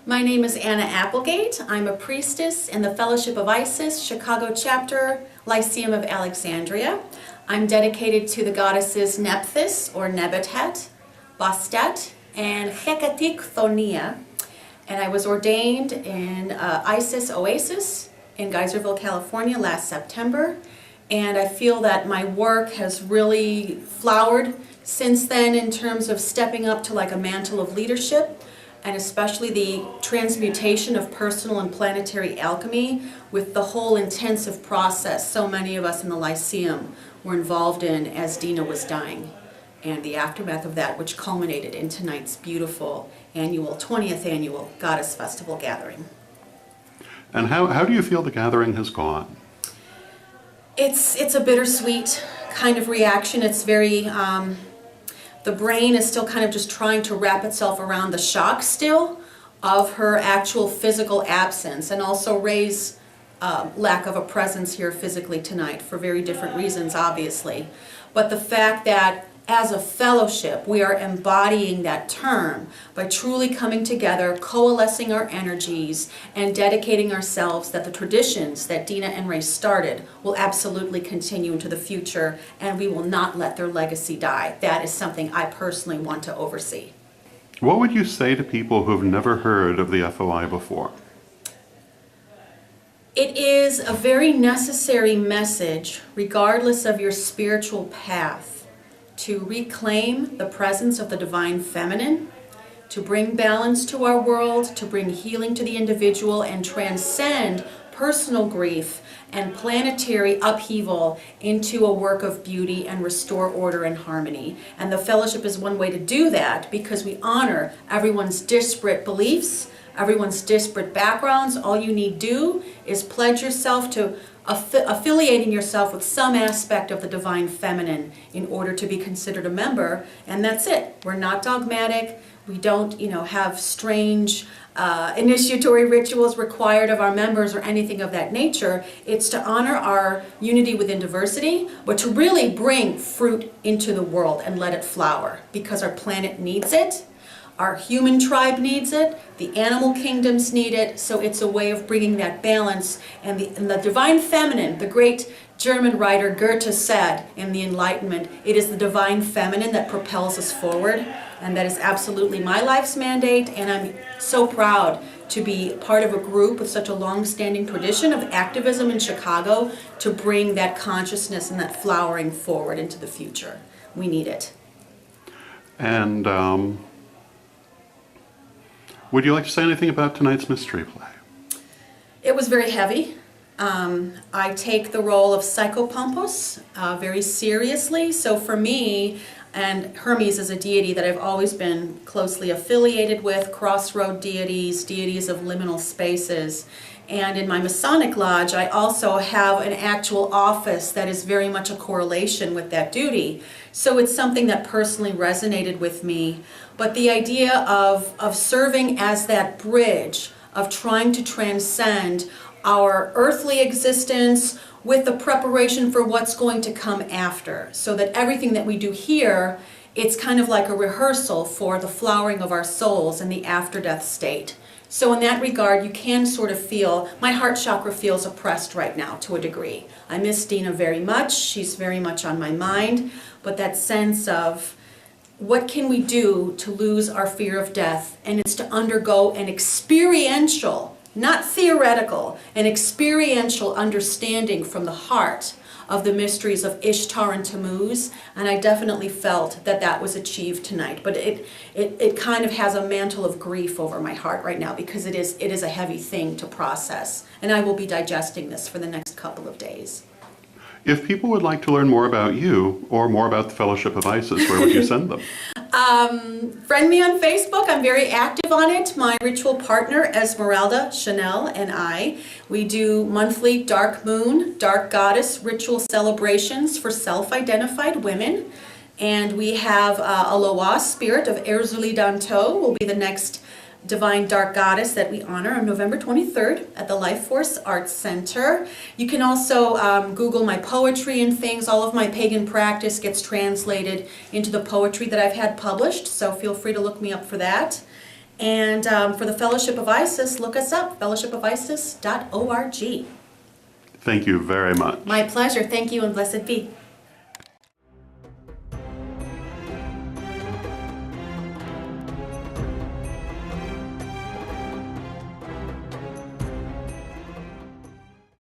My name is Anna Applegate. I'm a priestess in the Fellowship of Isis, Chicago chapter, Lyceum of Alexandria. I'm dedicated to the goddesses Nephthys or Nebutet, Bastet, and Hekatikthoniya. And I was ordained in Isis Oasis in Geyserville, California last September. And I feel that my work has really flowered since then in terms of stepping up to like a mantle of leadership, and especially the transmutation of personal and planetary alchemy with the whole intensive process so many of us in the Lyceum were involved in as Dina was dying, and the aftermath of that, which culminated in tonight's beautiful 20th annual Goddess Festival gathering. And how do you feel the gathering has gone? It's a bittersweet kind of reaction. It's very, the brain is still kind of just trying to wrap itself around the shock still of her actual physical absence, and also Ray's lack of a presence here physically tonight for very different reasons, obviously. But the fact that as a fellowship, we are embodying that term by truly coming together, coalescing our energies, and dedicating ourselves that the traditions that Dina and Ray started will absolutely continue into the future, and we will not let their legacy die. That is something I personally want to oversee. What would you say to people who have never heard of the FOI before? It is a very necessary message, regardless of your spiritual path, to reclaim the presence of the divine feminine, to bring balance to our world, to bring healing to the individual, and transcend personal grief and planetary upheaval into a work of beauty and restore order and harmony. And the fellowship is one way to do that, because we honor everyone's disparate beliefs, everyone's disparate backgrounds. All you need do is pledge yourself to affiliating yourself with some aspect of the divine feminine in order to be considered a member, and that's it. We're not dogmatic. We don't, have strange initiatory rituals required of our members or anything of that nature. It's to honor our unity within diversity, but to really bring fruit into the world and let it flower, because our planet needs it. Our human tribe needs it, the animal kingdoms need it, so it's a way of bringing that balance. And the divine feminine, the great German writer Goethe said in the Enlightenment, it is the divine feminine that propels us forward, and that is absolutely my life's mandate, and I'm so proud to be part of a group with such a long-standing tradition of activism in Chicago to bring that consciousness and that flowering forward into the future. We need it. And would you like to say anything about tonight's mystery play? It was very heavy. I take the role of psychopompos very seriously. So for me, and Hermes is a deity that I've always been closely affiliated with, crossroad deities, deities of liminal spaces. And in my Masonic lodge, I also have an actual office that is very much a correlation with that duty. So it's something that personally resonated with me. But the idea of serving as that bridge, of trying to transcend our earthly existence with the preparation for what's going to come after, so that everything that we do here, it's kind of like a rehearsal for the flowering of our souls in the after-death state. So in that regard, you can sort of feel, my heart chakra feels oppressed right now to a degree. I miss Dina very much, she's very much on my mind, but that sense of what can we do to lose our fear of death, and it's to undergo an experiential, not theoretical, an experiential understanding from the heart of the mysteries of Ishtar and Tammuz, and I definitely felt that that was achieved tonight. But it kind of has a mantle of grief over my heart right now, because it is a heavy thing to process, and I will be digesting this for the next couple of days. If people would like to learn more about you or more about the Fellowship of Isis, where would you send them? Friend me on Facebook. I'm very active on it. My ritual partner, Esmeralda Chanel, and I, we do monthly dark moon, dark goddess ritual celebrations for self-identified women. And we have a Loa spirit of Erzuli Danto will be the next divine dark goddess that we honor on November 23rd at the Life Force Arts Center. You can also Google my poetry and things. All of my pagan practice gets translated into the poetry that I've had published, so feel free to look me up for that. And for the Fellowship of Isis, look us up, fellowshipofisis.org. Thank you very much. My pleasure. Thank you and blessed be.